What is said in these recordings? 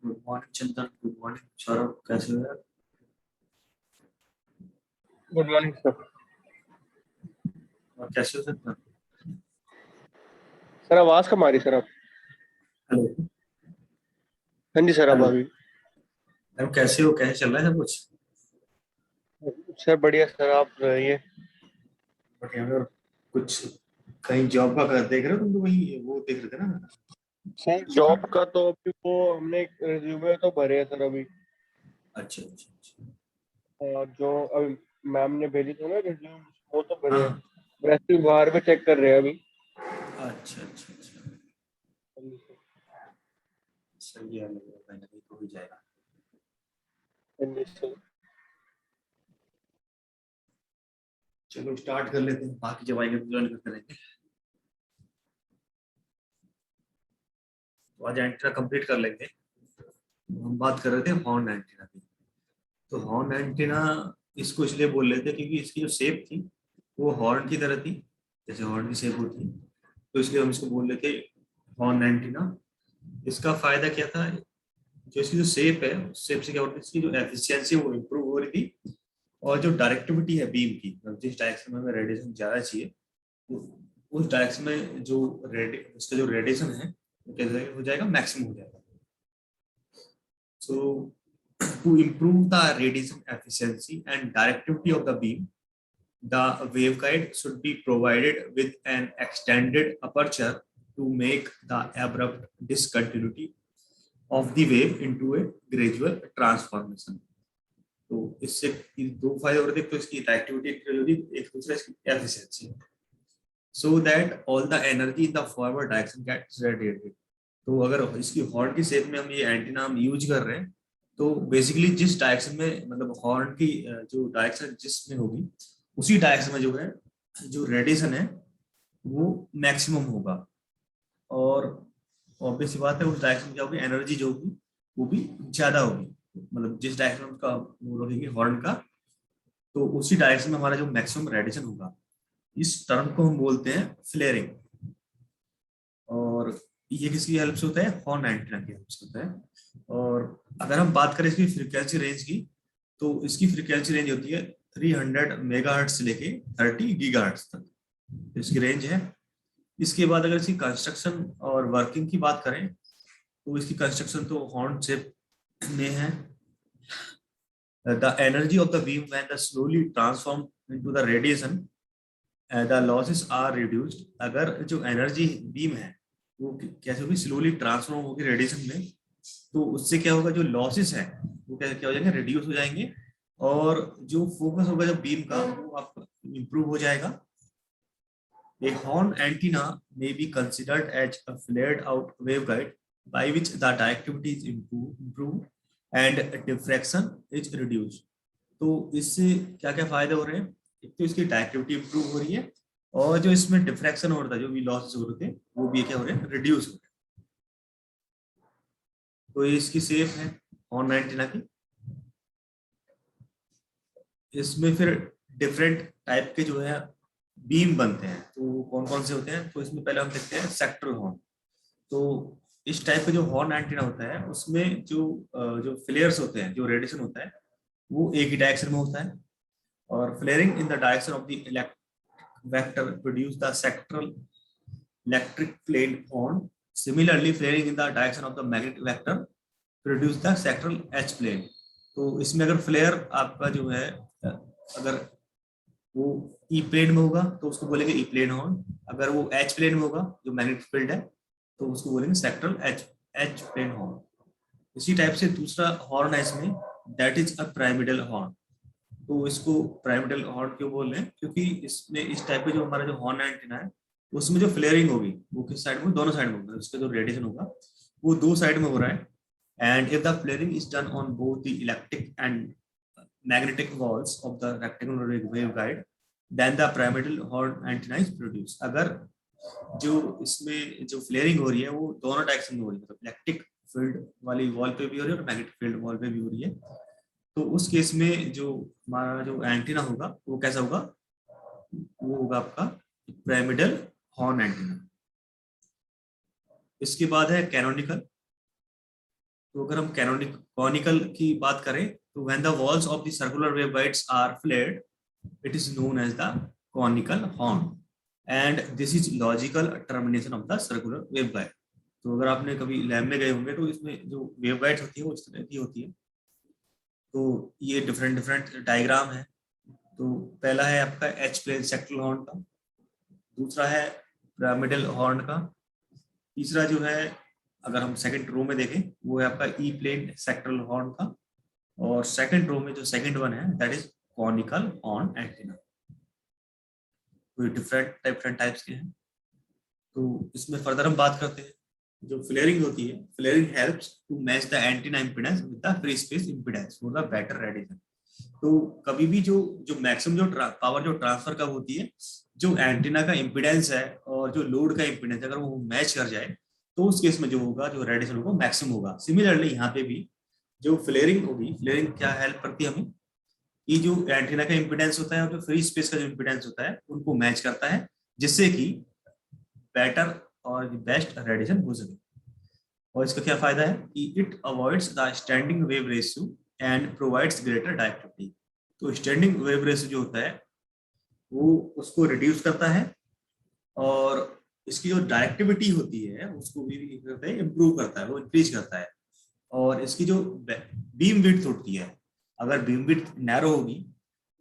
Good morning चंदन, good morning Saurabh, कैसे हो यार? Good morning sir. और कैसे हो सर? सर आवाज कम आ रही सर आप। हेलो। हाँ जी सर, अब हेलो। आ गई। यार कैसे हो, कैसे चल रहा है सब कुछ? सर बढ़िया सर, आप बताइए। बढ़िया। और कुछ कहीं जॉब का देख रहे हो तुम? तो वही वो देख रहे थे ना? सर जॉब का तो अभी वो हमने एक रिज्यूमे तो भरे हैं सर अभी। अच्छा अच्छा अच्छा। और जो अभी मैम ने भेजी थी ना रिज्यूम, वो तो भरे हैं। हाँ। वैसे ही बाहर में चेक कर रहे हैं अभी। अच्छा अच्छा अच्छा। सही है, लगेगा कहीं ना कहीं तो हो ही जाएगा। हाँ जी सर। चलो स्टार्ट कर लेते हैं, बाकी जब आएंगे तो ज्वाइन करते रहेंगे। तो आज एंटीना कंप्लीट कर लेंगे। हम बात कर रहे थे हॉर्न एंटीना की। तो हॉर्न एंटीना इसको इसलिए बोल रहे थे क्योंकि इसकी जो शेप थी वो हॉर्न की तरह थी, जैसे हॉर्न की शेप होती है। तो इसलिए हम इसको बोल रहे थे हॉर्न एंटीना। इसका फायदा क्या था? जो इसकी जो शेप है, उस शेप से क्या होता है, इसकी जो एफिशिएंसी वो इम्प्रूव हो रही थी। और जो डायरेक्टिविटी है बीम की, मतलब जिस डायरेक्शन में हमें रेडिएशन ज्यादा चाहिए, उस डायरेक्शन में जो उसका जो रेडिएशन है वो कैसे हो जाएगा, मैक्सिमम हो जाएगा। So, to improve the radiation efficiency and directivity of the beam, the waveguide should be provided with an extended aperture to make the abrupt discontinuity of the wave into a gradual transformation. तो इससे दो फायदे हो रहे थे, तो इसकी directivity, एक दूसरा इसकी efficiency, so that all the energy in the forward direction gets radiated. तो अगर इसकी हॉर्न की शेप में हम ये एंटीना हम यूज कर रहे हैं, तो बेसिकली जिस डायरेक्शन में, मतलब हॉर्न की जो डायरेक्शन जिसमें होगी, उसी डायरेक्शन में जो है, जो रेडिएशन है वो मैक्सिमम होगा। और ऑब्वियस सी बात है, उस डायरेक्शन में क्या होगी, एनर्जी जो होगी वो भी ज्यादा होगी। मतलब जिस डायरेक्शन में उसका वो रहेगी हॉर्न का, तो उसी डायरेक्शन में हमारा जो मैक्सिमम रेडिएशन होगा। इस टर्म को हम बोलते हैं फ्लेयरिंग। और ये किसकी हेल्प से होता है? हॉर्न एंटीना की हेल्प से होता है। और अगर हम बात करें इसकी फ्रीक्वेंसी रेंज की, तो इसकी फ्रीक्वेंसी रेंज होती है 300 मेगाहर्ट्ज से लेके 30 गीगाहर्ट्ज तक, तो इसकी रेंज है। इसके बाद अगर इसकी कंस्ट्रक्शन और वर्किंग की बात करें, तो इसकी कंस्ट्रक्शन तो हॉर्न शेप में है। The energy of the beam when the slowly transform into the radiation, the losses are reduced. अगर जो एनर्जी बीम है वो कैसे होगी, स्लोली ट्रांसफॉर्म होगी रेडिएशन में, तो उससे क्या होगा, जो लॉसेस है वो क्या क्या हो जाएंगे, रिड्यूस हो जाएंगे। और जो फोकस होगा जब बीम का, वो आपका इंप्रूव हो जाएगा। A horn antenna may be considered as a flared out waveguide by which the directivity is improved and diffraction is reduced. तो इससे क्या क्या फायदे हो रहे हैं? एक तो इसकी डायरेक्टिविटी इंप्रूव हो रही है, और जो इसमें डिफ्रैक्शन हो रहा था, जो भी लॉसेस हो रहे थे, वो भी क्या हो रहे हैं, रिड्यूस हो रहे हैं। तो ये इसकी सेफ है हॉर्न एंटीना की। इसमें फिर डिफरेंट टाइप के जो है बीम बनते हैं, तो कौन कौन से होते हैं? तो इसमें पहले हम देखते हैं सेक्टरल हॉर्न। तो इस टाइप का जो हॉर्न एंटीना होता है, उसमें जो फ्लेयर्स होते हैं, जो रेडिएशन होता है, वो एक ही डायरेक्शन में होता है। और flaring in the direction of the electric vector produce the sectoral electric plane horn. Similarly flaring in the direction of the magnetic vector produce the sectoral H plane. तो इसमें अगर फ्लेयर आपका जो है, अगर वो ई प्लेन में होगा तो उसको बोलेंगे ई प्लेन हॉर्न। अगर वो एच प्लेन में होगा, जो मैग्नेटिक फील्ड है, तो उसको बोलेंगे sectoral H H plane horn. इसी टाइप से दूसरा हॉर्न है इसमें, that is a pyramidal horn. तो इसको पिरामिडल हॉर्न क्यों बोल रहे हैं? क्योंकि इसमें इस टाइप का जो हमारा जो हॉर्न एंटीना है, उसमें जो फ्लेयरिंग होगी वो किस साइड में, दोनों साइड में होगा। उसका जो रेडिएशन होगा वो दो साइड में हो रहा है। And if the flaring is done on both the electric and magnetic walls of the rectangular waveguide, then the pyramidal horn antenna is produced। अगर जो इसमें जो फ्लेयरिंग हो रही है वो दोनों डायरेक्शन में हो रही है, मतलब इलेक्ट्रिक फील्ड वाली वॉल पे भी हो रही है और मैग्नेटिक फील्ड वॉल पे भी हो रही है, तो उस केस में जो हमारा जो एंटीना होगा वो कैसा होगा, वो होगा आपका पिरामिडल हॉर्न एंटीना। इसके बाद है कैनोनिकल। तो अगर हम कॉनिकल की बात करें तो when the walls of the circular waveguides are flared it is known as the conical horn and this is logical termination of the circular waveguide. तो अगर आपने कभी लैब में गए होंगे तो इसमें जो वेवगाइड्स होती है वो इस तरह की होती है। तो ये डिफरेंट डिफरेंट डायग्राम है। तो पहला है आपका एच प्लेन सेक्टरल हॉर्न का, दूसरा है पिरामिडल हॉर्न का, तीसरा जो है अगर हम सेकंड रो में देखें वो है आपका ई प्लेन सेक्टरल हॉर्न का, और सेकंड रो में जो सेकंड वन है that is conical horn antenna. तो ये डिफरेंट टाइप्स के हैं। तो इसमें फर्दर हम बात करते हैं जो फ्लेयरिंग होती है। Flaring helps to match the antenna impedance with the free space impedance for the better radiation. तो कभी भी जो जो मैक्सिमम जो पावर जो ट्रांसफर कब होती है, जो एंटीना का इंपेडेंस है और जो लोड का इंपेडेंस अगर वो मैच कर जाए तो उस केस में जो होगा जो रेडिएशन होगा मैक्सिमम होगा। सिमिलरली यहाँ पे भी जो फ्लेयरिंग होगी, फ्लेयरिंग क्या हेल्प करती है हमें, ये जो एंटीना का इंपेडेंस होता है और जो फ्री स्पेस का जो इंपेडेंस होता है उनको मैच करता है, जिससे कि बेटर और बेस्ट रेडिएशन हो सके। और इसका क्या फायदा है कि it avoids the standing wave ratio and provides greater directivity. तो स्टैंडिंग वेव रेशियो जो होता है वो उसको रिड्यूस करता है, और इसकी जो डायरेक्टिविटी होती है उसको भी इम्प्रूव करता है, वो इंक्रीज करता है। और इसकी जो बीम विड्थ होती है, अगर बीम विड्थ नैरो होगी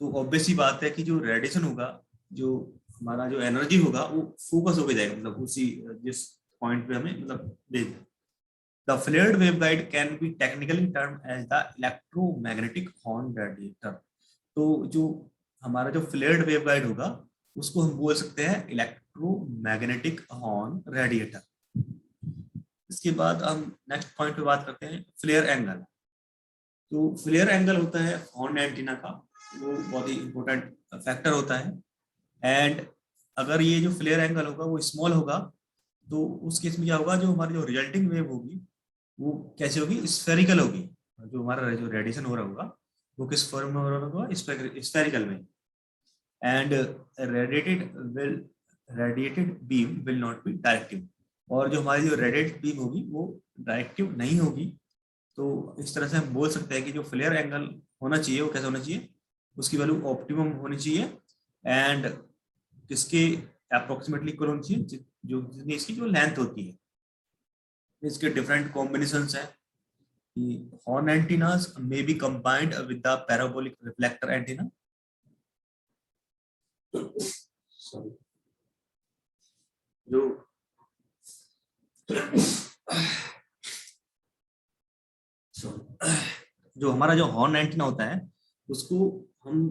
तो ऑब्वियस ही बात है कि जो रेडिएशन होगा, जो हमारा जो एनर्जी होगा वो फोकस होकर जाएगा, मतलब उसी जिस पॉइंट पे हमें मतलब देख। The flared waveguide can be technically termed as the electromagnetic horn radiator। तो जो हमारा जो फ्लेयर्ड वेवगाइड होगा उसको हम बोल सकते हैं इलेक्ट्रोमैग्नेटिक हॉर्न रेडिएटर। इसके बाद हम नेक्स्ट पॉइंट पे बात करते हैं फ्लेयर एंगल। तो फ्लेयर एंगल होता है हॉर्न एंटीना का, वो बहुत ही इंपॉर्टेंट फैक्टर होता है। एंड अगर ये जो फ्लेयर एंगल होगा वो स्मॉल होगा तो उस केस में क्या होगा, जो हमारी जो रिजल्टिंग वेव होगी वो कैसे होगी, स्फेरिकल होगी। जो हमारा जो रेडिएशन हो रहा होगा वो किस फॉर्म में हो रहा होगा, स्फेरिकल में। And radiated beam will not be directive. और जो हमारी जो रेडिएटेड बीम होगी वो डायरेक्टिव नहीं होगी। तो इस तरह से हम बोल सकते हैं कि जो फ्लेयर एंगल होना चाहिए वो कैसा होना चाहिए, उसकी वैल्यू ऑप्टिमम होनी चाहिए एंड किसके अप्रोक्सीमेटली इक्वल होनी चाहिए, जो जितनी इसकी जो लेंथ होती है। इसके डिफरेंट कॉम्बिनेशंस हैं कि horn antennas may be combined with the parabolic reflector antenna. Sorry, जो हमारा जो हॉर्न एंटीना होता है उसको हम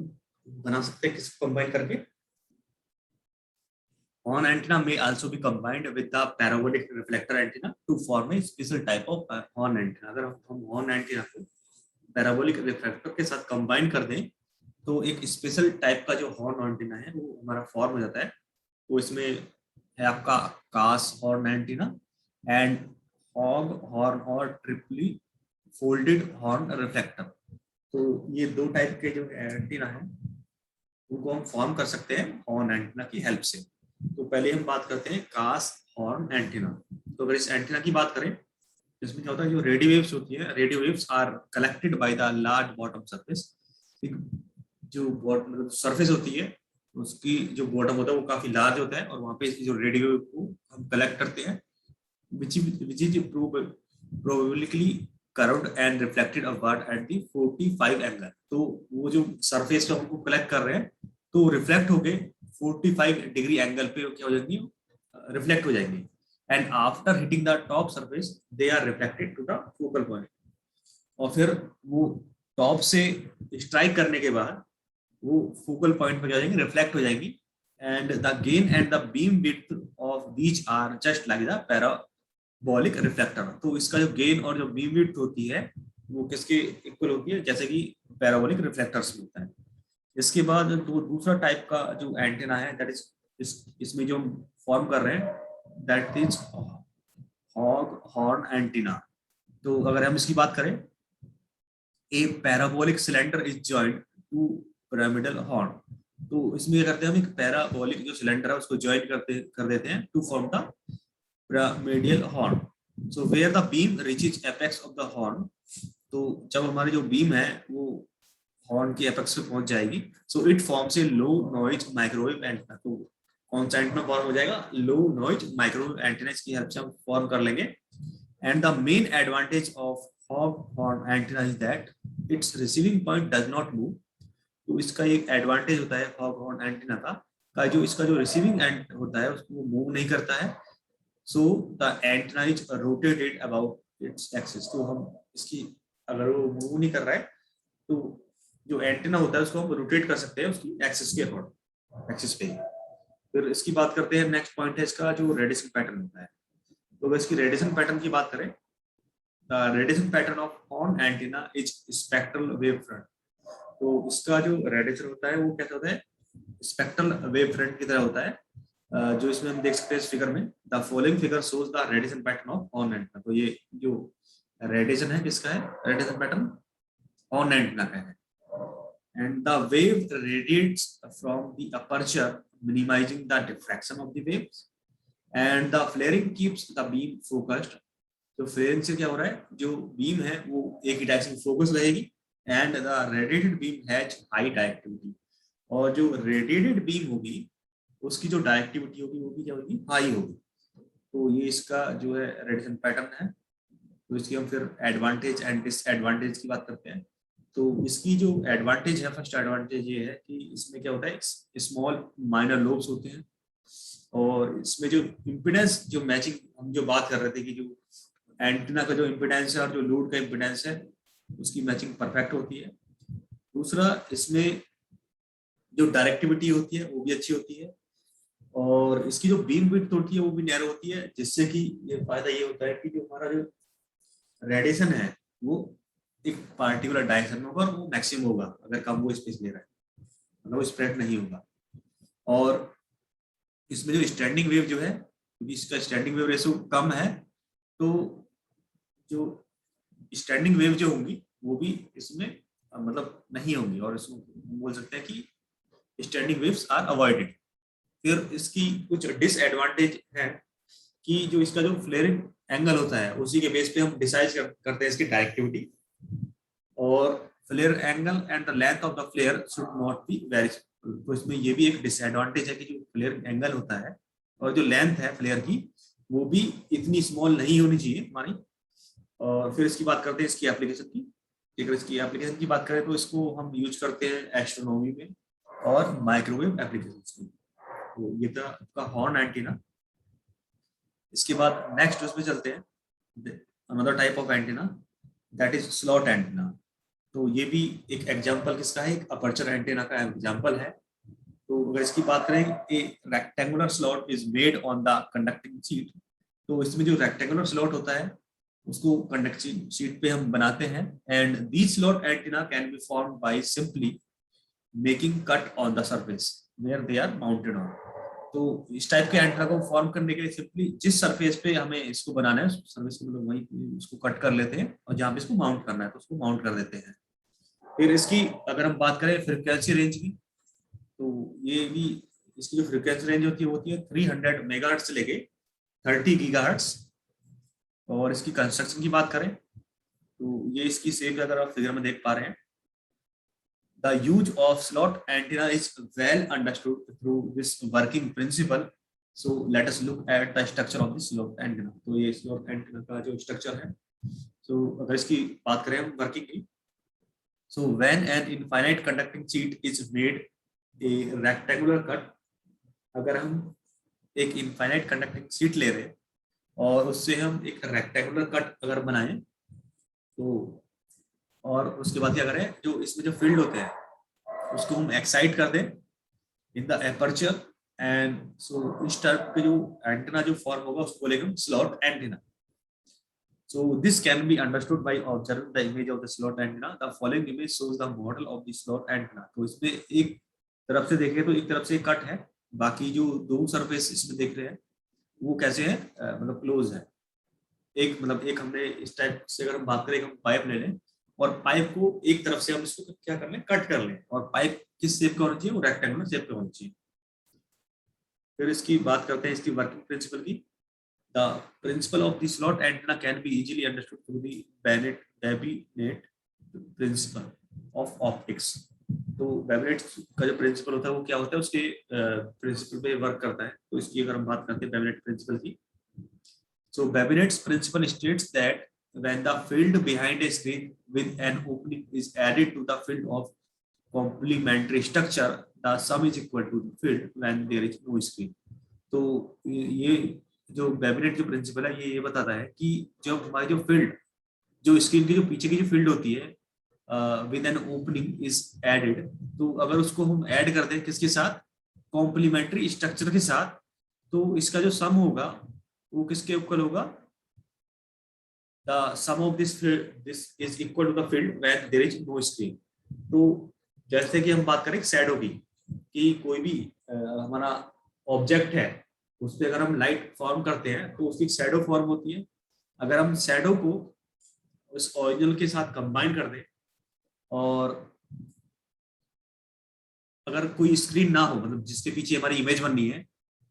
बना सकते हैं किसको कंबाइन करके। Horn antenna may also be combined with the parabolic reflector antenna to form a special type of horn antenna। अगर हम horn antenna को parabolic reflector के साथ combine कर दें तो एक स्पेशल टाइप का जो हॉर्न एंटीना है वो हमारा फॉर्म हो जाता है। तो इसमें है आपका कास horn antenna and hog horn और ट्रिपली फोल्डेड हॉर्न रिफ्लेक्टर। तो ये दो टाइप के जो एंटीना है उनको हम फॉर्म कर सकते हैं हॉर्न एंटीना की हेल्प से। तो पहले हम बात करते हैं कास हॉर्न एंटीना। तो अगर इस एंटीना की बात करें इसमें क्या होता है, जो रेडियो वेव्स होती है, radio waves are collected by the large bottom surface. जो मतलब सरफेस होती है उसकी जो बॉटम होता है वो काफी लार्ज होता है और वहां पे जो रेडियो वेव को हम कलेक्ट करते हैं which is probably curved and reflected upward at the 45 angle. तो वो जो सरफेस पे हमको कलेक्ट कर रहे हैं तो रिफ्लेक्ट होके 45 डिग्री एंगल पे क्या हो जाएंगी, रिफ्लेक्ट हो जाएंगे। And after hitting the top surface they are reflected to the focal point. और फिर वो टॉप से स्ट्राइक करने के बाद वो फोकल पॉइंट पर जाएंगे, रिफ्लेक्ट हो जाएंगी। And the gain and the beam width of these are just like the parabolic reflector. तो इसका जो गेन और जो बीम विड्थ होती है वो किसके इक्वल होती है, जैसे कि पैराबोलिक रिफ्लेक्टर्स में होता है। इसके बाद दूसरा टाइप का जो एंटीना है दैट इज इसमें जो फॉर्म कर रहे हैं that is hog horn antenna. तो अगर हम इसकी बात करें, a parabolic cylinder is joint to pyramidal horn. तो इसमें क्या करते हैं हम, एक पैराबोलिक जो सिलेंडर है उसको ज्वाइन कर देते हैं to form the pyramidal horn. So where the beam reaches apex of the horn, तो जब हमारी जो बीम है वो हॉर्न की एपेक्स पे पहुंच जाएगी, so it forms a low noise microwave antenna. तो कौन सा एंटीना फॉर्म हो जाएगा? लो नॉइज माइक्रोवेव एंटीना की हेल्प से हम फॉर्म कर लेंगे। And the main advantage of horn antenna is that it's receiving point does not move. तो इसका एक एडवांटेज होता है हॉर्न एंटीना का जो इसका जो रिसीविंग एंड होता है उसको मूव नहीं करता है। So the antenna is rotated about its axis. तो हम इसकी अगर वो मूव नहीं कर रहा है तो जो एंटीना होता है उसको हम रोटेट कर सकते हैं उसकी एक्सिस के अकॉर्डिंग, एक्सिस पे। फिर इसकी बात करते हैं, नेक्स्ट पॉइंट है इसका जो रेडिएशन पैटर्न होता है। तो अगर इसकी रेडिएशन पैटर्न की बात करें, the radiation pattern of horn antenna is spectral wave front. तो इसका जो रेडिएशन होता है वो कैसा होता है? स्पेक्ट्रल वेव फ्रंट की तरह होता है। जो इसमें हम देख सकते हैं इस फिगर में, the following figure shows the radiation pattern of horn antenna. तो ये जो रेडिएशन है किसका है? रेडिएशन पैटर्न हॉर्न एंटीना का है। And the wave radiates from the aperture minimizing the diffraction of the waves and the flaring keeps the beam focused. तो flaring से क्या हो रहा है? जो बीम है वो एक ही डायरेक्शन फोकस रहेगी and the radiated beam has high directivity. और जो रेडिएटेड बीम होगी उसकी जो डायरेक्टिविटी होगी वो भी क्या होगी? हाई होगी। तो ये इसका जो है रेडिएशन पैटर्न है। तो इसकी हम फिर एडवांटेज एंड डिसएडवांटेज की बात करते हैं। तो इसकी जो एडवांटेज है, फर्स्ट एडवांटेज ये है कि इसमें क्या होता है? स्मॉल माइनर लोब्स होते हैं और इसमें जो इम्पिडेंस जो मैचिंग हम जो बात कर रहे थे कि जो एंटीना का जो इम्पिडेंस है और जो लोड का इम्पिडेंस है उसकी मैचिंग परफेक्ट होती है। दूसरा, इसमें जो डायरेक्टिविटी होती है वो भी अच्छी होती है और इसकी जो बीम विड्थ होती है वो भी नैरो होती है, जिससे कि ये फायदा ये होता है कि जो हमारा जो रेडिएशन है वो एक पार्टिकुलर डायरेक्शन में होगा और वो मैक्सिमम होगा अगर कम वो स्पेस ले रहा है, मतलब वो स्प्रेड नहीं होगा। और इसमें जो स्टैंडिंग वेव जो है, क्योंकि इसका स्टैंडिंग वेव रेशो कम है, तो जो स्टैंडिंग वेव जो होंगी वो भी इसमें मतलब नहीं होंगी और इसको बोल सकते हैं कि स्टैंडिंग वेव्स आर अवॉइडेड। फिर इसकी कुछ डिसएडवांटेज है कि जो इसका जो फ्लेयरिंग एंगल होता है उसी के बेस पे हम डिसाइड करते हैं इसकी डायरेक्टिविटी। और flare angle and the length of the flare should not be very. तो इसमें ये भी एक डिसएडवांटेज है कि जो फ्लेयर एंगल होता है और जो लेंथ है फ्लेयर की वो भी इतनी स्मॉल नहीं होनी चाहिए हमारी। और फिर इसकी बात करते हैं इसकी एप्लीकेशन की। अगर इसकी एप्लीकेशन की बात करें तो इसको हम यूज करते हैं एस्ट्रोनॉमी में और माइक्रोवेव एप्लीकेशन में। तो ये था आपका हॉर्न एंटीना। इसके बाद नेक्स्ट उसमें चलते हैं, another type of antenna that is slot antenna. तो ये भी एक एग्जांपल किसका है? एक अपर्चर एंटीना का एग्जांपल है। तो अगर इसकी बात करें, ए rectangular slot is made on the conducting sheet. तो इसमें जो रेक्टेंगुलर स्लॉट होता है उसको कंडक्टिंग शीट पे हम बनाते हैं and this slot antenna can be formed by simply making cut on the surface where they are mounted on. तो इस टाइप के एंटीना को फॉर्म करने के लिए सिंपली जिस सरफेस पे हमें इसको बनाना है उस सरफेस को मतलब वहीं उसको कट कर लेते हैं और जहाँ पे इसको माउंट करना है तो उसको माउंट कर देते हैं। फिर इसकी अगर हम बात करें फ्रीक्वेंसी रेंज की, तो ये भी इसकी जो फ्रीक्वेंसी रेंज होती है 300 मेगाहर्ट्ज से लेके 30 गीगाहर्ट्ज। और इसकी कंस्ट्रक्शन की बात करें तो ये इसकी शेप अगर आप फिगर में देख पा रहे हैं, the use of slot antenna is well understood through this working principle. So let us look at the structure of the slot antenna. तो ये slot antenna का जो structure है, so अगर इसकी बात करें हम working की, so when an infinite conducting sheet is made a rectangular cut, अगर हम एक infinite conducting sheet ले रहे हैं और उससे हम एक rectangular cut अगर बनाएं तो, और उसके बाद क्या करें, जो इसमें जो फील्ड होते हैं उसको हम एक्साइट कर दें in the aperture and so इस टाइप के जो एंटीना जो फॉर्म होगा उसको बोलेंगे हम slot antenna. So this can be understood by observing the image of the slot antenna. The following image shows the model of the slot antenna. तो इसमें एक तरफ से देखें तो एक तरफ से कट है, बाकी जो दो सरफेस इसमें देख रहे हैं वो कैसे है, मतलब क्लोज है। एक मतलब एक हमने इस टाइप से अगर हम बात करें, हम पाइप ले लें और पाइप को एक तरफ से हम इसको क्या कर लें, कट कर लें, और पाइप किस शेप का होना चाहिए, वो रेक्टेंगुलर शेप का होना चाहिए। फिर इसकी बात करते हैं इसकी वर्किंग प्रिंसिपल की। the principle of the slot antenna can be easily understood through the Babinet principle of optics. तो बेबिनेट का जो प्रिंसिपल होता है वो क्या होता है, उसके प्रिंसिपल पे वर्क करता है. तो इसकी अगर हम बात करते हैं बेबिनेट प्रिंसिपल की, so Babinet's principle states that when the field behind a screen with an opening is added to the field of complementary structure, the sum is equal to the field when there is no screen. तो ये जो Babinet जो principal है ये बताता है कि जब हमारी जो फील्ड, जो स्क्रीन की जो पीछे की जो फील्ड होती है with an opening is added, तो अगर उसको हम ऐड कर दें किसके साथ, कॉम्प्लीमेंट्री स्ट्रक्चर के साथ, तो इसका जो सम होगा वो किसके इक्वल होगा, the sum of this is equal to the field when there is no screen. तो जैसे कि हम बात करें शैडो की, कि कोई भी हमारा ऑब्जेक्ट है उस पर अगर हम लाइट फॉर्म करते हैं तो उसकी शैडो फॉर्म होती है. अगर हम शैडो को उस ओरिजिनल के साथ कंबाइन कर दें और अगर कोई स्क्रीन ना हो, मतलब जिसके पीछे हमारी इमेज बननी है,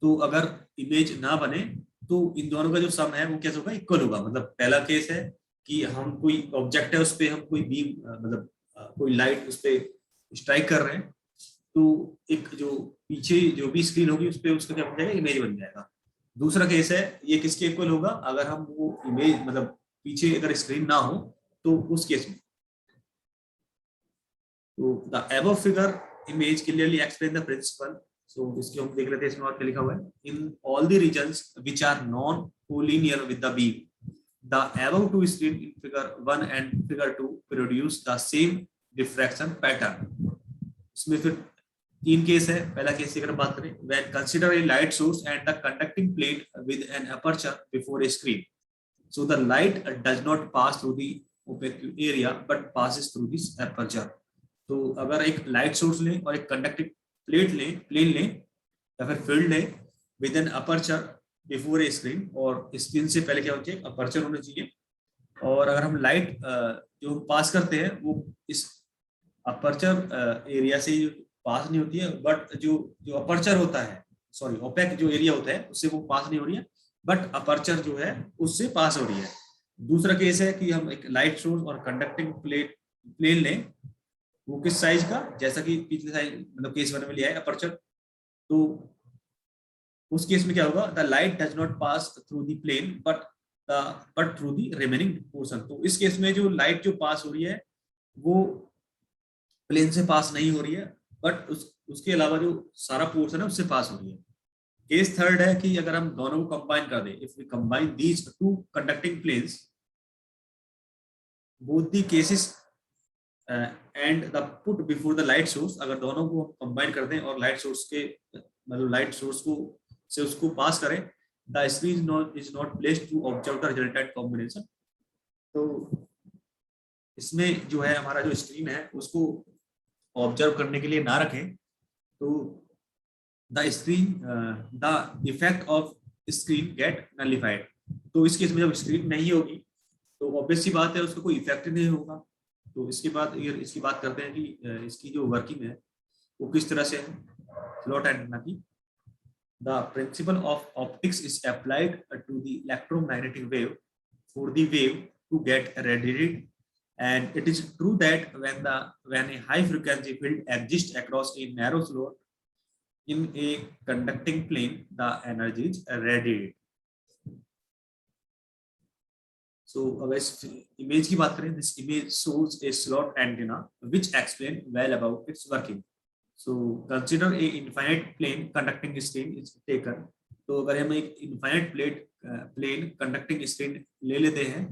तो अगर इमेज ना बने तो इन दोनों का जो सम है वो कैसे होगा, इक्वल होगा. मतलब पहला केस है कि हम कोई ऑब्जेक्ट है उस पर हम कोई बीम मतलब कोई लाइट उस पर स्ट्राइक कर रहे हैं, तो एक जो पीछे जो भी स्क्रीन होगी उस पर उसका क्या बन जाएगा, इमेज बन जाएगा. दूसरा केस है ये किसके इक्वल होगा, अगर हम वो इमेज मतलब पीछे अगर स्क्रीन ना हो तो उस केस में. तो the above figure image clearly explain the principle. So इसको हम देख लेते हैं, इसमें और क्या लिखा हुआ है. In all the regions which are non collinear with the beam, the above two screen in figure 1 and figure 2 produce the same diffraction pattern. इसमें फिर तीन केस है. पहला केस की अगर बात करें, when consider a light source and the conducting plate with an aperture before a screen, so the light does not pass through the opaque area but passes through this aperture. तो अगर एक light source लें और एक conducting plane लें या फिर field लें with an aperture before a screen, और स्क्रीन से पहले क्या होना चाहिए, अपर्चर होना चाहिए. और अगर हम लाइट जो पास करते हैं वो इस अपर्चर एरिया से पास नहीं होती है, बट जो अपर्चर होता है, सॉरी ओपेक जो एरिया होता है उससे वो पास नहीं हो रही है, बट अपर्चर जो है उससे पास हो रही है. दूसरा केस है कि हम एक लाइट सोर्स और कंडक्टिंग प्लेन लें, वो किस साइज का, जैसा कि पिछले साइज मतलब केस 1 में लिया है अपर्चर, तो उस केस में क्या होगा, the light does not pass through the plane but through the remaining portion. तो इस केस में जो लाइट जो पास हो रही है वो प्लेन से पास नहीं हो रही है, बट उसके अलावा जो सारा पोर्शन है उससे पास हो रही है. केस थर्ड है कि अगर हम दोनों को कंबाइन कर दें, if we combine these two conducting planes, both the cases and the put before the light source, अगर दोनों को कंबाइन कर दें और लाइट सोर्स के मतलब लाइट सोर्स को से उसको पास करें, the screen is not placed to observe the resultant combination. तो इसमें जो है हमारा जो स्क्रीन है उसको ऑब्जर्व करने के लिए ना रखें, तो the screen the effect of screen get nullified. तो इस केस में जब स्क्रीन नहीं होगी तो ऑब्वियस सी बात है उसका कोई इफेक्ट नहीं होगा. तो इसके बाद इसकी बात करते हैं कि इसकी जो वर्किंग है वो किस तरह से है स्लॉट एंटीना की. The principle of optics is applied to the electromagnetic wave for the wave to get radiated, and it is true that when a high frequency field exists across a narrow slot in a conducting plane, the energy is radiated. So अगर इस image की बात करें, this image shows a slot antenna which explain well about its working. So consider a infinite plane conducting screen is taken. तो अगर हम एक infinite plane conducting screen ले लेते हैं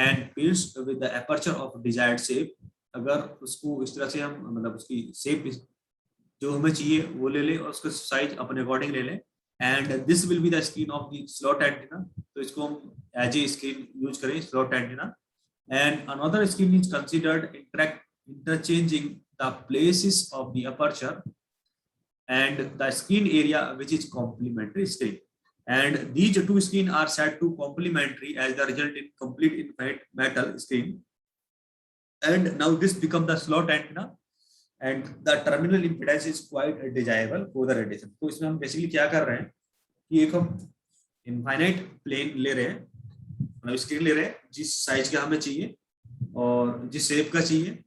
and pierced with the aperture of desired shape, अगर उसको इस तरह से हम मतलब उसकी शेप जो हमें चाहिए वो ले लें और उसका साइज अपने अकॉर्डिंग ले लें, and this will be the screen of the slot antenna. तो इसको हम एज ए स्क्रीन यूज करें slot antenna. And another screen is considered interchanging the places of the aperture and the screen area which is complementary screen. And these two screens are said to complementary as the result in complete infinite metal screen. And now this become the slot antenna, and the terminal impedance is quite desirable for the radiation. तो इसमें हम basically क्या कर रहे हैं कि एक हम इनफाइनाइट प्लेन ले रहे हैं, मतलब स्क्रीन ले रहे हैं जिस साइज का हमें चाहिए और जिस शेप का चाहिए,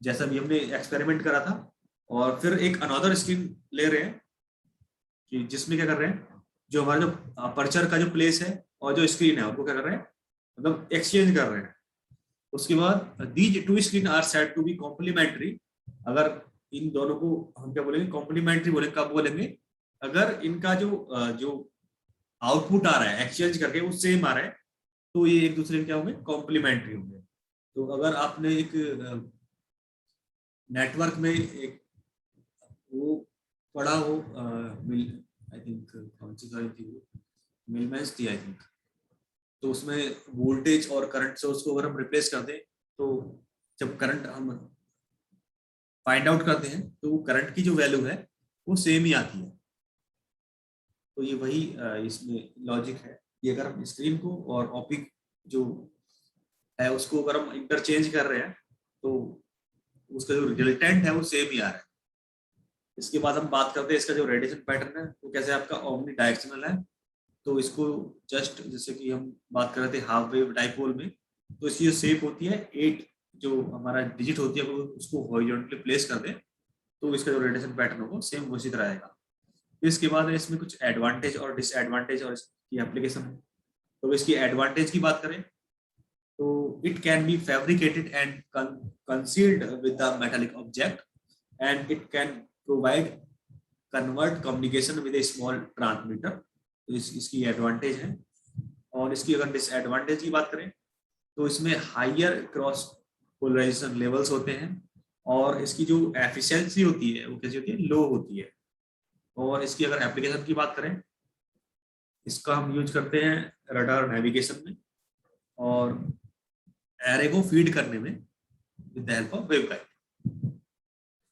जैसा भी हमने एक्सपेरिमेंट करा था। और फिर एक अनदर स्क्रीन ले रहे हैं कि जिसमें क्या कर रहे हैं, जो हमारा जो अपर्चर का जो प्लेस है और जो स्क्रीन है उनको क्या कर रहे हैं, मतलब एक्सचेंज कर रहे हैं। उसके बाद these two screen are said to be complementary. अगर इन दोनों को हम क्या बोलेंगे, कॉम्प्लीमेंट्री बोलेंगे, कब बोलेंगे, अगर इनका जो आउटपुट आ रहा है एक्सचेंज करके वो सेम आ रहा है, तो ये एक दूसरे के क्या होंगे, कॉम्प्लीमेंट्री होंगे। तो अगर आपने एक नेटवर्क में एक वो पढ़ा हो, आई थिंक कौन सी सारी थी वो, मिलमेंस थी आई थिंक। तो उसमें वोल्टेज और करंट सोर्स को अगर हम रिप्लेस कर दें, तो जब करंट हम फाइंड आउट करते हैं तो वो करंट की जो वैल्यू है वो सेम ही आती है। तो ये वही इसमें लॉजिक है कि अगर हम स्क्रीन को और ऑपिक जो है उसको अगर हम इंटरचेंज कर रहे हैं तो उसका जो रिजल्टेंट है वो सेम ही आ रहा है। इसके बाद हम बात करते हैं इसका जो रेडिएशन पैटर्न है वो कैसे आपका ओमनी डायरेक्शनल है। तो इसको जस्ट जैसे कि हम बात कर रहे थे हाफ वेव डाइपोल में, तो इसकी जो शेप होती है 8 जो हमारा डिजिट होती है वो उसको हॉरिजॉन्टली प्लेस कर दें, तो इसका जो रेडिएशन पैटर्न होगा सेम उसी तरह आएगा। इसके बाद इसमें कुछ एडवांटेज और डिसएडवांटेज और इसकी एप्लीकेशन है। तो इसकी एडवांटेज की बात करें तो it can be fabricated and concealed with the metallic object and it can provide convert communication with a small transmitter। तो इसकी एडवांटेज है। और इसकी अगर डिसएडवांटेज की बात करें तो इसमें हाइयर क्रॉस पोलराइजेशन लेवल्स होते हैं और इसकी जो एफिशिएंसी होती है वो कैसी होती है, लो होती है। और इसकी अगर एप्लीकेशन की बात करें, इसका हम यूज करते हैं रडार नेविगेशन में और एरे को फीड करने में with the help of waveguide.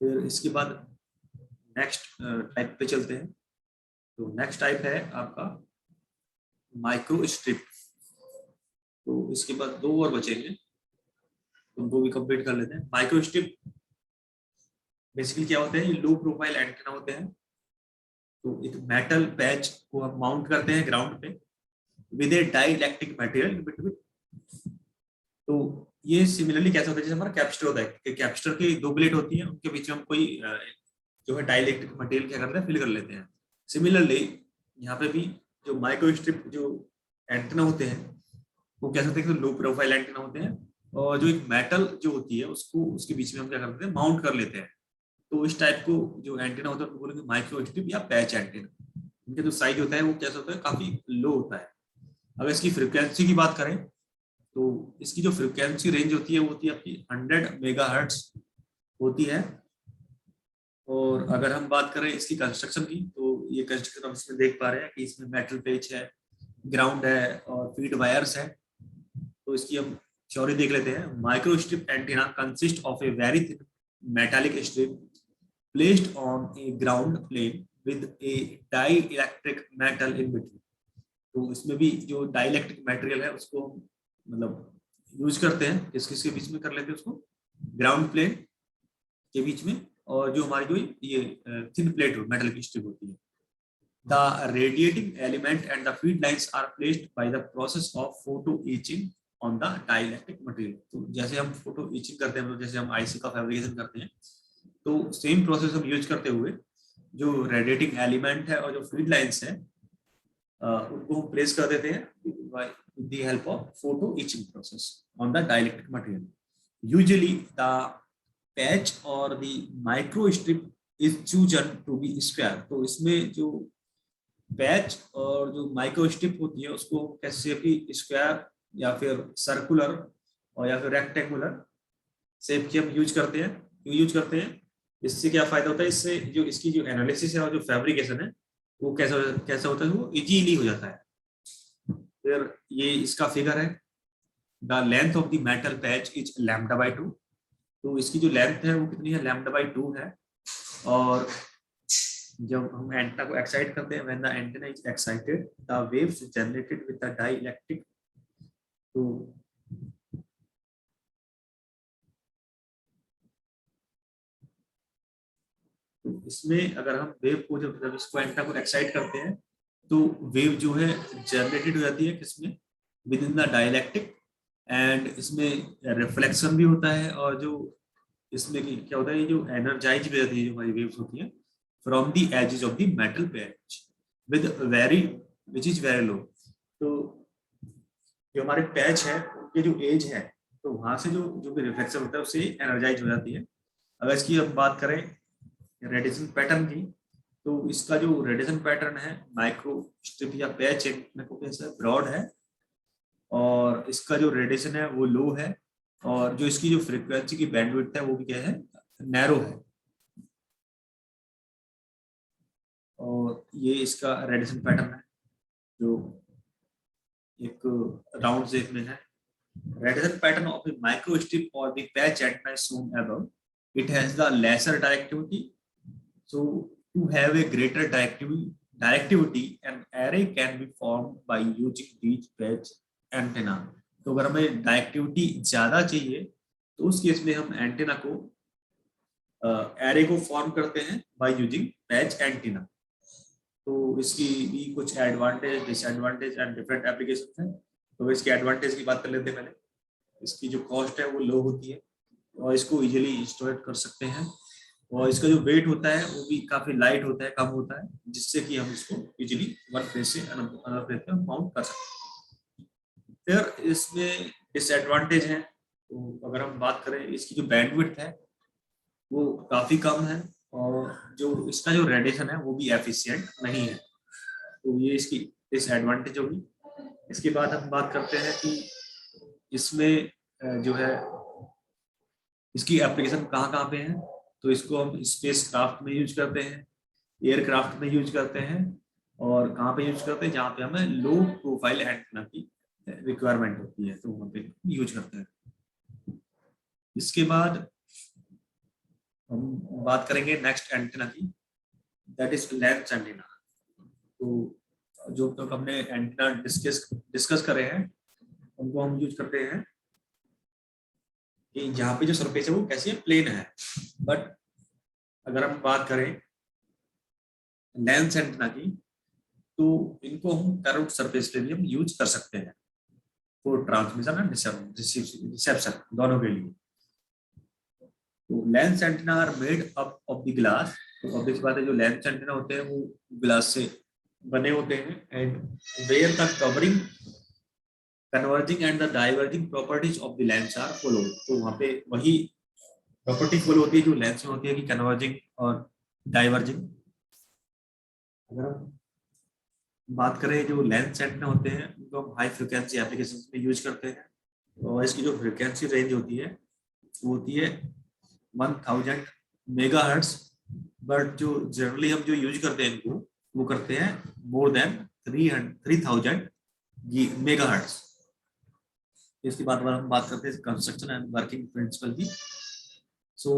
फिर इसके बाद नेक्स्ट टाइप पे चलते हैं। तो नेक्स्ट टाइप है आपका माइक्रो स्ट्रिप। तो इसके बाद दो और बचेंगे, उनको भी कंप्लीट कर लेते हैं। माइक्रो स्ट्रिप बेसिकली क्या होते हैं, ये लो प्रोफाइल एंटीना होते हैं। तो एक मेटल पैच को हम माउंट करते हैं ग्राउंड पे with a dielectric material between. तो ये सिमिलरली कैसा होता है, जैसे हमारा कैपेसिटर होता है कि कैपेसिटर की दो प्लेट होती है, उनके बीच में हम कोई जो है डाइइलेक्ट्रिक मटेरियल क्या करते हैं, फिल कर लेते हैं। सिमिलरली यहाँ पे भी जो माइक्रो स्ट्रिप जो एंटीना होते हैं वो कैसे होते हैं, लो प्रोफाइल एंटीना होते हैं और जो एक मेटल जो होती है उसको उसके बीच में हम क्या करते हैं, माउंट कर लेते हैं। तो इस टाइप को जो एंटीना होता है उनको बोलेंगे माइक्रो स्ट्रिप या पैच एंटीना। इनका जो साइज होता है वो कैसा होता है, काफी लो होता है। अगर इसकी फ्रिक्वेंसी की बात करें तो इसकी जो फ्रिक्वेंसी रेंज होती है वो होती है आपकी 100 मेगाहर्ट्ज होती है। और अगर हम बात करें इसकी कंस्ट्रक्शन की, तो ये कंस्ट्रक्शन हम इसमें देख पा रहे हैं कि इसमें मेटल पेच है, ग्राउंड है और फीड वायर्स है। तो इसकी हम थ्योरी देख लेते हैं। Micro strip antenna consist of a very thin metallic strip placed on a ground plane with a dielectric metal in between. तो इसमें भी जो डाइइलेक्ट्रिक मटेरियल है उसको मतलब यूज करते हैं, किस किस के बीच में कर लेते हैं उसको, ग्राउंड प्लेन के बीच में और जो हमारी जो ये थिन प्लेट मेटल की स्ट्रिप होती है। The radiating element and the feed lines are placed by the process of photo etching on the dielectric material. तो जैसे हम फोटो इचिंग करते हैं, जैसे हम आईसी का फैब्रिकेशन करते हैं, तो सेम प्रोसेस हम यूज करते हुए जो रेडिएटिंग एलिमेंट है और जो फीड लाइंस है उनको हम प्लेस कर देते हैं with the help of photo etching process on the dielectric material. Usually the patch or the micro strip is chosen to be square। तो इसमें जो पैच और जो माइक्रो स्ट्रिप होती है उसको कैसे भी स्क्वायर या फिर सर्कुलर और या फिर रेक्टेंगुलर शेप की हम यूज करते हैं। क्यों यूज करते हैं, इससे क्या फायदा होता है, इससे जो इसकी जो एनालिसिस है और जो फैब्रिकेशन है वो कैसा कैसा होता है, वो इजीली हो जाता है। फिर ये इसका फिगर है, the length of the metal patch is λ/2। तो इसकी जो लेंथ है वो कितनी है, λ/2 है। और जब हम एंटेना को एक्साइट करते हैं, when the antenna is excited the waves generated with the dielectric. तो इसमें अगर हम वेव को जब इसको एंटेना को एक्साइट करते हैं तो वेव जो है जनरेटेड हो जाती है किसमें, with in the dielectric, and इसमें रिफ्लेक्शन भी होता है, और जो इसमें क्या होता है, ये जो एनर्जाइज भी रहती है जो हमारी वेव्स होती हैं from the edges of the metal patch with very which is very low. तो जो हमारे पैच है उनके जो एज है, तो वहां से जो जो भी रिफ्लेक्शन होता है उससे एनर्जाइज हो जाती है। अगर इसकी अब बात करें रेडिएशन पैटर्न की, तो इसका जो रेडिएशन पैटर्न है माइक्रो स्ट्रिप या पैच है, ब्रॉड है, और इसका जो रेडिएशन है वो लो है, और जो इसकी जो फ्रीक्वेंसी की बैंडविड्थ है वो भी क्या है, नैरो है। और ये इसका रेडिएशन पैटर्न है जो एक राउंड शेप में है। Radiation pattern of a microstrip or the patch antenna is shown above. It has the lesser directivity. So to have a greater directivity, an array can be formed by using these patch antenna. तो अगर हमें directivity ज्यादा चाहिए तो उस case में हम antenna को एरे को फॉर्म करते हैं बाय यूजिंग पैच एंटेना। तो इसकी भी कुछ advantage disadvantage and different application हैं। तो इसके एडवांटेज की बात कर लेते हैं पहले। इसकी जो कॉस्ट है वो लो होती है, और इसको इजीली इंस्टॉल कर सकते हैं, और इसका जो वेट होता है वो भी काफी लाइट होता है, कम होता है, जिससे कि हम इसको इजीली वन प्लेस से अनदर प्लेस पे माउंट कर सकते हैं। फिर इसमें डिसएडवांटेज है, तो अगर हम बात करें इसकी जो बैंडविड्थ है वो काफी कम है, और जो इसका जो रेडिएशन है वो भी एफिशिएंट नहीं है, तो ये इसकी डिसएडवांटेज होगी। इसके बाद हम बात करते हैं कि इसमें जो है इसकी एप्लीकेशन कहाँ कहाँ पे है। तो इसको हम स्पेस क्राफ्ट में यूज करते हैं, एयरक्राफ्ट में यूज करते हैं, और कहाँ पे यूज करते हैं, जहाँ पे हमें लो प्रोफाइल एंटेना की रिक्वायरमेंट होती है तो वहाँ पे यूज करते हैं। इसके बाद हम बात करेंगे नेक्स्ट एंटेना की, दैट इज लेंस एंटेना। तो जो तक हमने एंटेना डिस्कस करे हैं उनको हम यूज करते हैं कि यहाँ पे जो सरफेस है वो कैसी है, प्लेन है। बट अगर हम बात करें लेंस एंटेना की, तो इनको हम कर्व्ड सरफेस पे भी हम यूज कर सकते हैं फॉर ट्रांसमिशन एंड रिसेप्शन दोनों के लिए। तो lens antenna are made up of the glass. तो ऑब्वियस बात है जो लेंस एंटेना होते हैं वो ग्लास से बने होते हैं, and where the covering converging and the diverging properties of the lens are follow. तो वहाँ पे वही प्रॉपर्टी फॉलो होती है जो लेंस में होती है, कि कन्वर्जिंग और डाइवर्जिंग। अगर हम बात करें जो लेंस एंटेना होते हैं उनको हम हाई फ्रिक्वेंसी एप्लीकेशन में यूज करते हैं, और इसकी जो फ्रिक्वेंसी रेंज होती है वो होती है 1000 मेगाहर्ट्ज। बट जो जनरली हम जो यूज करते हैं इनको वो करते हैं मोर देन 3000 मेगाहर्ट्ज। इसके बाद हम बात करते हैं कंस्ट्रक्शन एंड वर्किंग प्रिंसिपल की। सो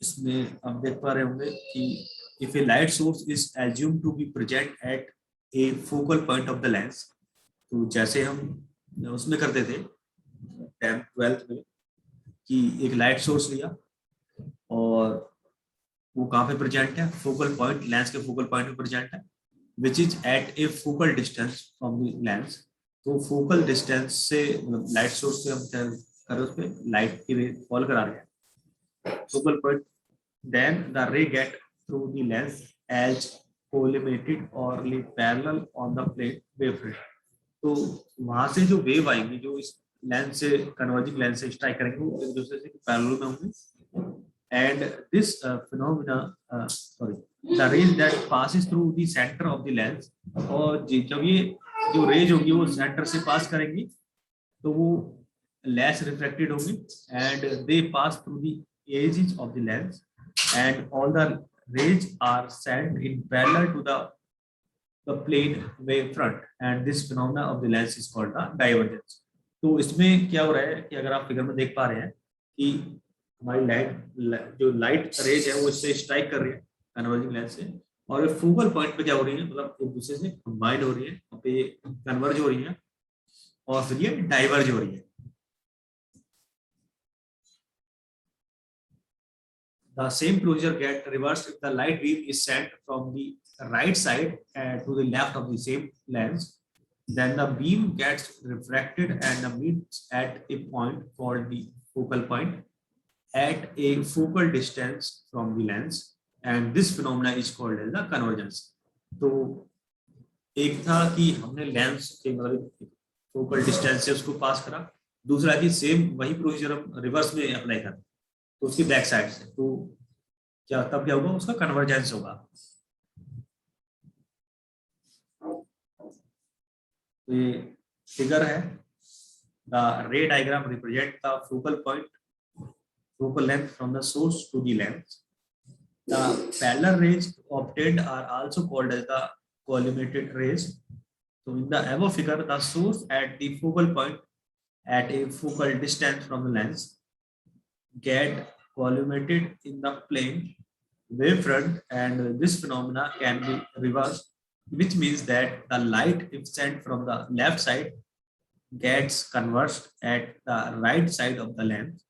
इसमें आप देख पा रहे होंगे कि if a light source is assume to be present at a focal point of the lens, तो जैसे हम उसमें करते थे 10th 12th में कि एक लाइट सोर्स लिया और वो कहाँ पे प्रेजेंट है, फोकल पॉइंट, लेंस के फोकल पॉइंट पे प्रेजेंट है, which is at a focal distance from the lens. तो फोकल डिस्टेंस से लाइट सोर्स से हम क्या कर उस पर लाइट की रे फॉल करा रहे हैं focal point, then the ray get through the lens as collimated or parallel on the plane wavefront। तो वहां से जो वेव आएंगी जो इस लेंस से कन्वर्जिंग लेंस से स्ट्राइक करेंगे वो एक दूसरे से पैरेलल में होंगे, and this phenomena sorry the rays that passes through the centre of the lens. और जब ये जो रेज होंगी वो सेंटर से पास करेंगी तो वो लेस रिफ्लेक्टेड होंगी, and they pass through the edges of the lens and all the rays are sent in parallel to the plane wave front, and this phenomena of the lens is called the divergence। तो इसमें क्या हो रहा है कि अगर आप figure में देख पा रहे हैं कि हमारी लाइट रेज है वो इससे स्ट्राइक कर रही है कन्वर्जिंग लेंस से, और फोकल पॉइंट पे क्या हो रही है, मतलब एक दूसरे से कंबाइंड हो रही है, वहाँ पे कन्वर्ज हो रही है और फिर ये डाइवर्ज हो रही है। The same procedure get reversed if the light beam is sent from the right side to the left of the same lens, then the beam gets refracted and meets at a point called the focal point at a focal distance from the lens, and this phenomena is called as the convergence. तो एक था कि हमने lens के मतलब focal distance से उसको पास करा, दूसरा कि सेम वही प्रोसीजर हम रिवर्स में अप्लाई करें तो उसकी बैक साइड से, तो क्या तब क्या होगा, उसका कन्वर्जेंस होगा। तो ये फिगर है, द रे diagram represent the focal point, focal length from the source to the lens. The parallel rays obtained are also called as the collimated rays. So in the above figure, the source at the focal point at a focal distance from the lens get collimated in the plane wavefront, and this phenomena can be reversed, which means that the light if sent from the left side gets converged at the right side of the lens.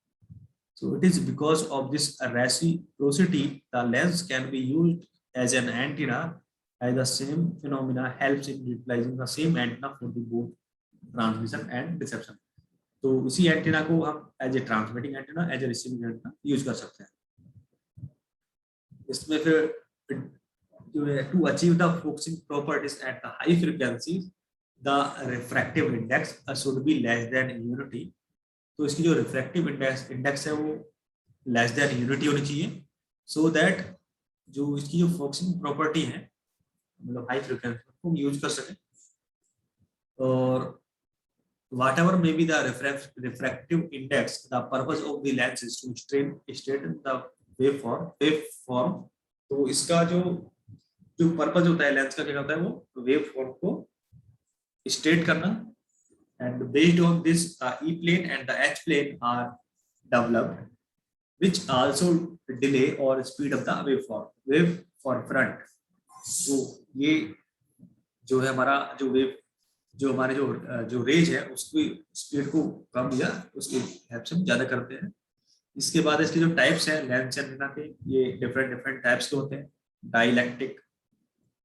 So it is because of this reciprocity the lens can be used as an antenna, as the same phenomena helps in utilizing the same antenna for the both transmission and reception. तो इसी antenna को हम as a transmitting antenna, as a receiving antenna use कर सकते हैं। इसमें फिर जो है to achieve the focusing properties at the high frequencies the refractive index should be less than unity. तो इसकी जो रिफ्रैक्टिव इंडेक्स है वो लेस देन यूनिटी होनी चाहिए, सो दैट जो इसकी जो फोकसिंग प्रॉपर्टी है मतलब हाई फ्रीक्वेंसी को यूज कर सके। और whatever may be the refractive index, the purpose of the lens is to straighten the waveform। तो इसका जो पर्पस होता है लेंस का क्या होता है, वो वेवफॉर्म को स्ट्रेट करना, and based on this E plane and the H plane are developed, which also delay or speed up the waveform front। तो ये जो है हमारा जो हमारे जो रेज है उसकी स्पीड को कम या उसके हेल्प से ज्यादा करते हैं। इसके बाद इसके जो टाइप्स हैं लेंस एंटीना के, ये डिफरेंट टाइप्स के होते हैं, dielectric,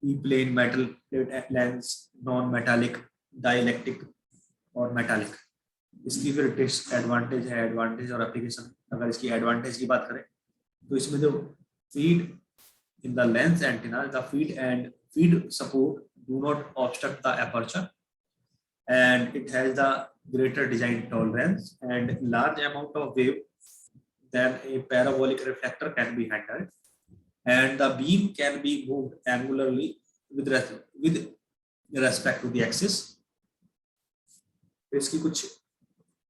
E plane metal plate lens, non metallic, dielectric और मेटालिक। इसकी फिर डिसएडवांटेज है, एडवांटेज और एप्लीकेशन। अगर इसकी एडवांटेज की बात करें तो इसमें जो feed in the lens antenna, the feed support do not obstruct the aperture, and it has the greater design tolerance and large amount of wave than a parabolic reflector can be handled, and the beam can be moved angularly with respect to the axis। इसकी कुछ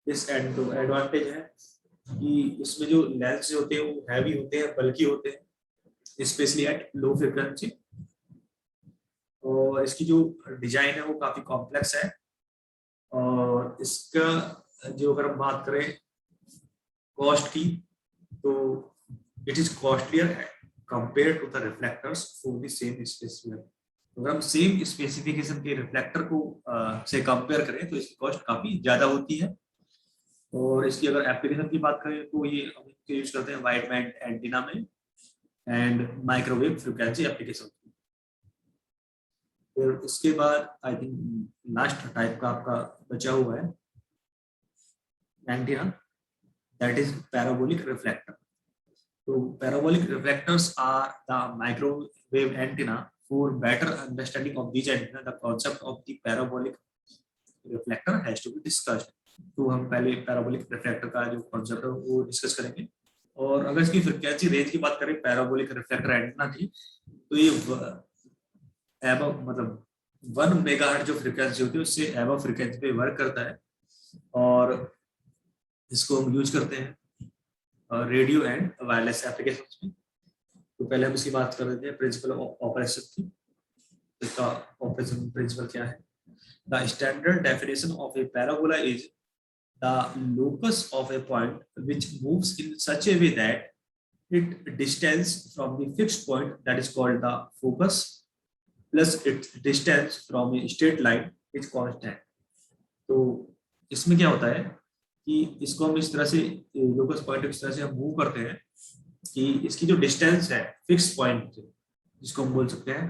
इस advantage है कि इसमें जो lens होते हैं वो हैवी होते हैं, बल्कि होते हैं, स्पेशली एट लो फ्रीक्वेंसी। और इसकी जो डिजाइन है वो काफी कॉम्प्लेक्स है, और इसका जो अगर हम बात करें कॉस्ट की, तो it is costlier compare to the reflectors for the same specification. अगर हम सेम स्पेसिफिकेशन के रिफ्लेक्टर को से कंपेयर करें तो इसकी कॉस्ट काफी ज्यादा होती है। और इसकी अगर एप्लीकेशन की बात करें तो ये हम यूज करते हैं वाइड बैंड एंटीना में एंड माइक्रोवेव फ्रीक्वेंसी एप्लीकेशन। फिर इसके बाद आई थिंक लास्ट टाइप का आपका बचा हुआ है antenna, that is parabolic reflector. तो parabolic reflectors are the microwave antenna. For better understanding of this antenna the concept of the parabolic reflector has to be discussed. तो हम पहले parabolic reflector का जो कांसेप्ट है वो डिस्कस करेंगे। और अगर इसकी फ्रीक्वेंसी रेंज की बात करें पैराबोलिक रिफ्लेक्टर एंटीना की, तो ये एबव मतलब 1 मेगाहर्ट्ज जो फ्रीक्वेंसी होती है उससे एबव फ्रीक्वेंसी पे वर्क करता है, और इसको हम यूज करते हैं रेडियो एंड वायरलेस एप्लीकेशंस में। तो पहले हम इसकी बात कर रहे थे प्रिंसिपल ऑफ ऑपरेशन की। इसका ऑपरेशन प्रिंसिपल क्या है? The standard definition of A parabola is the locus of A point which moves in such A way that it distance from the fixed point that is called the focus plus it's distance from a straight line is constant. तो इसमें क्या होता है कि इसको हम इस तरह से लोकस पॉइंट इस तरह से हम मूव करते हैं कि इसकी जो डिस्टेंस है फिक्स पॉइंट से, जिसको हम बोल सकते हैं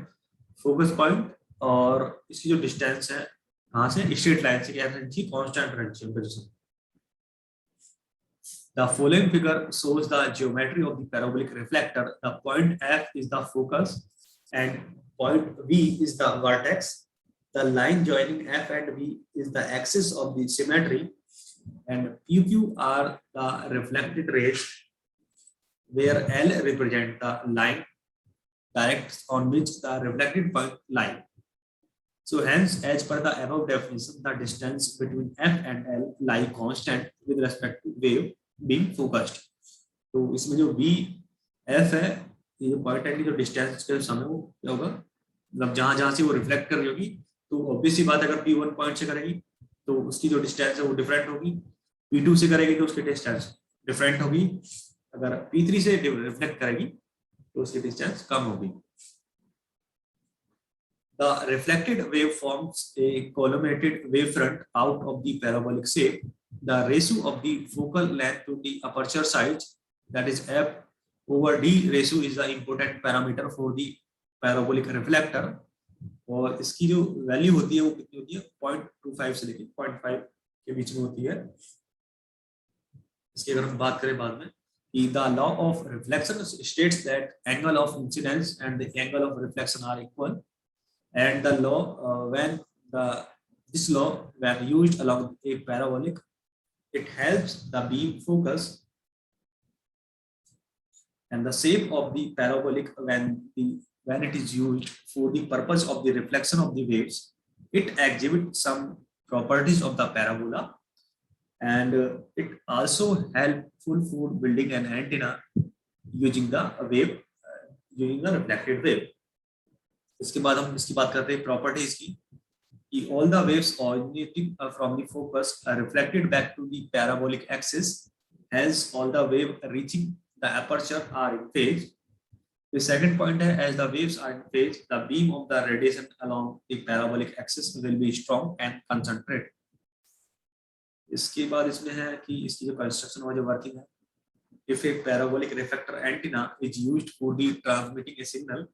फोकस पॉइंट और इसकी जो डिस्टेंस है कहाँ से, स्ट्रेट लाइन से क्या रहनी चाहिए, कांस्टेंट रहनी चाहिए position. The following figure shows the geometry of the parabolic reflector. The point F is the focus and point V is the vertex. The line joining F and V is the axis of the symmetry, and PQ are the reflected rays, where L represent the line direct on which the reflected point lie. So hence, as per the above definition, the distance between F and L lie constant with respect to wave being focused. तो इसमें जो B F है, ये जो point है की जो distance के समय वो क्या होगा, मतलब जहां जहां से वो रिफ्लेक्ट कर रही होगी, तो ऑब्वियस सी बात है, अगर पी वन पॉइंट से करेगी तो उसकी जो डिस्टेंस है वो डिफरेंट होगी, पी टू से करेगी तो उसकी डिस्टेंस डिफरेंट होगी, अगर पी थ्री से रिफ्लेक्ट करेगी तो उसकी डिस्टेंस कम होगी। The reflected wave forms a collimated wavefront out of the parabolic shape. The ratio of the focal length to the aperture size, that is f over d ratio, is the important parameter for the parabolic reflector. और इसकी जो value होती है वो कितनी होती है, 0.25 से लेकर 0.5 के बीच में होती है। इसकी अगर हम बात करें बाद में, कि the law of reflection states that angle of incidence and the angle of reflection are equal. And the law this law, when used along a parabolic, it helps the beam focus, and the shape of the parabolic when it is used for the purpose of the reflection of the waves, it exhibits some properties of the parabola, and it also helpful for building an antenna using the reflected wave. इसके बाद हम इसकी बात करते हैं properties की, कि all the waves originating from the focus are reflected back to the parabolic axis, hence all the wave reaching the aperture are in phase. The second point है, as the waves are in phase, the beam of the radiation along the parabolic axis will be strong and concentrated. इसके बाद इसमें है कि इसकी जो construction और जो वर्किंग है, if a parabolic reflector antenna is used for the transmitting a signal,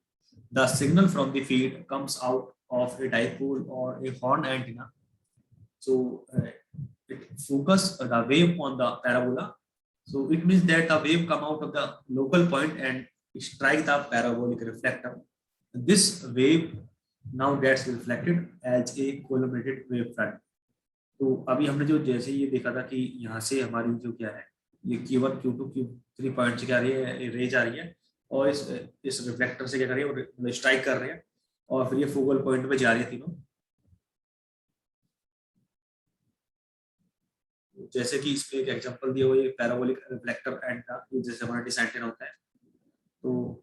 the signal from the feed comes out of a dipole or a horn antenna. So it focuses the wave on the parabola. So it means that the wave come out of the local point and strike the parabolic reflector. This wave now gets reflected as a collimated wave front. तो अभी हमने जो जैसे ये देखा था कि यहाँ से हमारी जो क्या है, ये Q1 Q2 Q3 पॉइंट से क्या रही है, रेज आ रही है, और इस रिफ्लेक्टर से क्या कर रही है, वो स्ट्राइक कर रहे हैं, और फिर ये फोकल पॉइंट पे जा रही है तीनों। जैसे कि इसमें एक एग्जांपल दिया हुआ है, पैराबोलिक रिफ्लेक्टर एंटीना, जैसे हमारा डिश एंटीना होता है, तो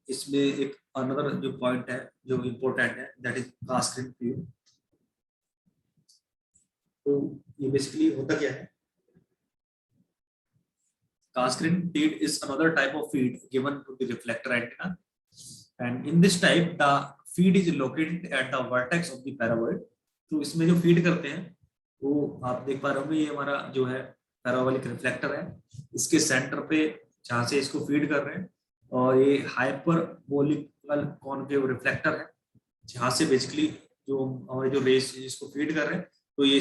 इसमें एक अनदर जो पॉइंट है जो इम्पोर्टेंट है, दैट इज कास्केड फीड। तो ये बेसिकली होता क्या है, cascade feed is another type of feed given to the reflector antenna, and in this type the feed is located at the vertex of the paraboloid. तो इसमें जो feed करते हैं वो आप देख पा रहे होंगे, ये हमारा जो है पैराबोलिक रिफ्लेक्टर है, इसके सेंटर पे जहाँ से इसको फीड कर रहे हैं, और ये हाइपरबोलिकल कॉनकेव रिफ्लेक्टर है, जहाँ से बेसिकली जो हमारे जो रेस इसको फीड कर रहे हैं, तो ये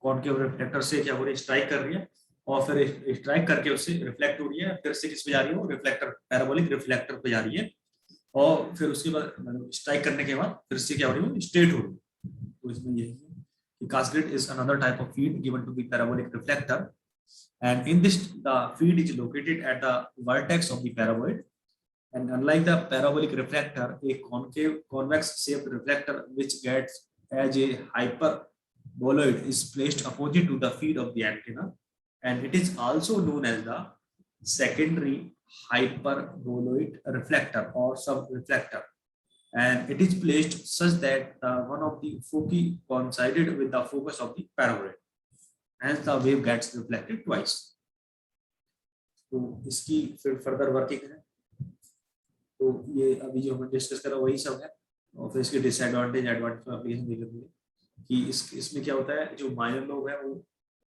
कॉनकेव रिफ्लेक्टर से क्या हो रही है, स्ट्राइक कर रही है, और फिर स्ट्राइक करके उससे रिफ्लेक्ट हो रही है, फिर से किस पे जा रही है, वो रिफ्लेक्टर पैराबोलिक रिफ्लेक्टर पे जा रही है, और फिर उसके बाद स्ट्राइक करने के बाद फिर से क्या हो रही है, स्ट्रेट हो रही है। तो इसमें ये है कि cascade is another type of feed given to the parabolic reflector, and in this the feed is located at the vertex of the paraboid, and unlike the parabolic reflector, a concave convex shaped reflector which gets as a hyperboloid is placed opposite to the feed of the antenna, and it is also known as the secondary hyperboloid reflector or sub-reflector, and it is placed such that one of the foci coincided with the focus of the paraboloid, hence the wave gets reflected twice. तो इसकी फिर further working है, तो ये अभी जो हम discuss कर रहे हैं वही सब है, और फिर इसके डिसएडवांटेज एडवांटेज एप्लीकेशन देख लेंगे कि इसमें क्या होता है, जो माइनर लोब है वो